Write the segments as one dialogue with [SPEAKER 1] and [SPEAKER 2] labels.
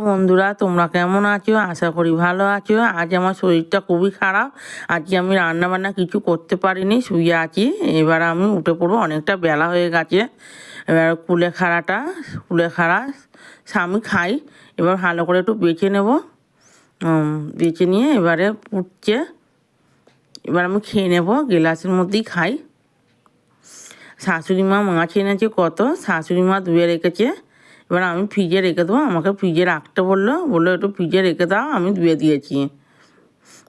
[SPEAKER 1] বন্ধুরা, তোমরা কেমন আছো? আশা করি ভালো আছো। আজ আমার শরীরটা খুবই খারাপ। আজকে আমি রান্না বান্না কিছু করতে পারিনি, শুয়ে আছি। এবার আমি উঠে পড়বো, অনেকটা বেলা হয়ে গেছে। এবার কুলেখাড়া আমি খাই। এবার ভালো করে একটু বেছে নেব। বেছে নিয়ে এবারে ফুটছে, এবার আমি খেয়ে নেবো, গ্লাসের মধ্যেই খাই। শাশুড়ি মা মাছ এনেছে কত, শাশুড়ি মা ধুয়ে রেখেছে। এবার আমি ফ্রিজে রেখে দেবো, আমাকে ফ্রিজে রাখতে বললো একটু ফ্রিজে রেখে দাও, আমি ধুয়ে দিয়েছি।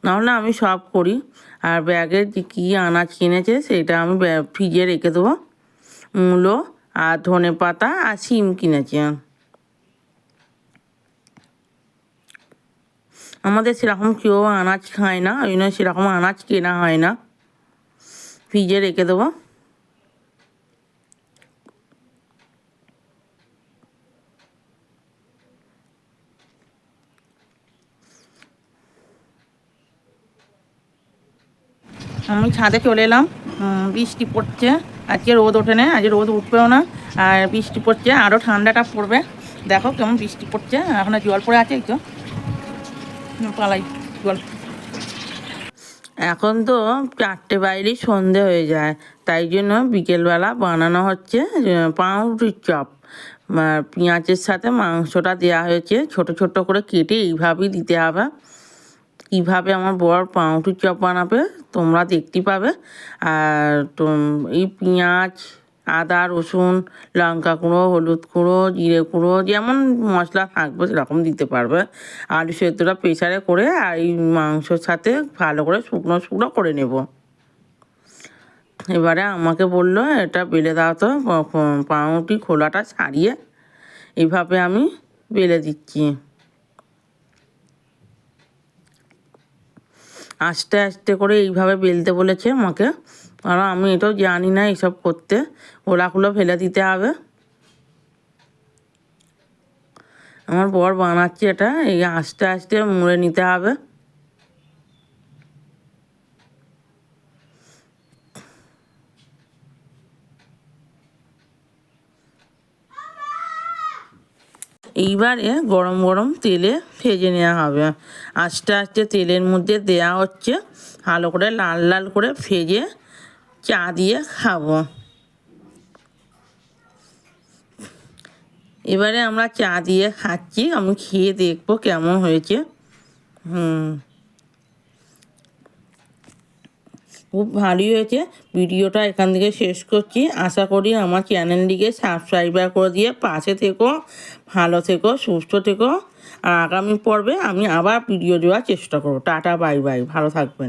[SPEAKER 1] নাহলে আমি সব করি। আর ব্যাগে যে কী আনাজ কিনেছে সেটা আমি ফ্রিজে রেখে দেবো। মূলো আর ধনে পাতা আর শিম কিনেছে। আমাদের সেরকম কেউ আনাজ খায় না, ওই জন্য সেরকম আনাজ কেনা হয় না। ফ্রিজে রেখে দেবো। আমি ছাদে চলে এলাম। বৃষ্টি পড়ছে, আজকে রোদ ওঠে না, আজকে রোদ উঠবেও না। আর বৃষ্টি পড়ছে, আরও ঠান্ডাটা পড়বে। দেখো কেমন বৃষ্টি পড়ছে, এখন জল পড়ে আছে তো, পালাই জল। এখন তো 4টে বাইরেই সন্ধে হয়ে যায়, তাই জন্য বিকেলবেলা বানানো হচ্ছে পাউরুটির চপ। পেঁয়াজের সাথে মাংসটা দেওয়া হয়েছে, ছোট ছোট করে কেটে এইভাবেই দিতে হবে। কীভাবে আমার বর পাউরুটির চপ বানাবে তোমরা দেখতে পাবে। আর এই পেঁয়াজ, আদা, রসুন, লঙ্কা গুঁড়ো, হলুদ গুঁড়ো, জিরে গুঁড়ো, যেমন মশলা থাকবে সেরকম দিতে পারবে। আলু সেদ্ধটা প্রেসারে করে আর এই মাংসর সাথে ভালো করে শুকনো শুকনো করে নেব। এবারে আমাকে বললো এটা বেলে দাও তো, পাউরুটি খোলাটা ছাড়িয়ে এইভাবে আমি বেলে দিচ্ছি। আস্তে আস্তে করে এইভাবে বেলতে বলেছে আমাকে, কারণ আমি এটাও জানি না এসব করতে। ওলাগুলো ফেলে দিতে হবে। আমার বর বানাচ্ছে এটা, এই আস্তে আস্তে মুড়ে নিতে হবে। এইবারে গরম গরম তেলে ভেজে নেওয়া হবে। আস্তে আস্তে তেলের মধ্যে দেওয়া হচ্ছে, ভালো করে লাল লাল করে ভেজে চা দিয়ে খাবো। এবারে আমরা চা দিয়ে খাচ্ছি, আমি খেয়ে দেখবো কেমন হয়েছে। খুব ভালোই হয়েছে। ভিডিওটা এখান থেকে শেষ করছি। আশা করি আমার চ্যানেলটিকে সাবস্ক্রাইব করে দিয়ে পাশে থেকো। ভালো থেকো, সুস্থ থেকো। আর আগামী পর্বে আমি আবার ভিডিও দেওয়ার চেষ্টা করবো। টাটা, বাই বাই, ভালো থাকবেন।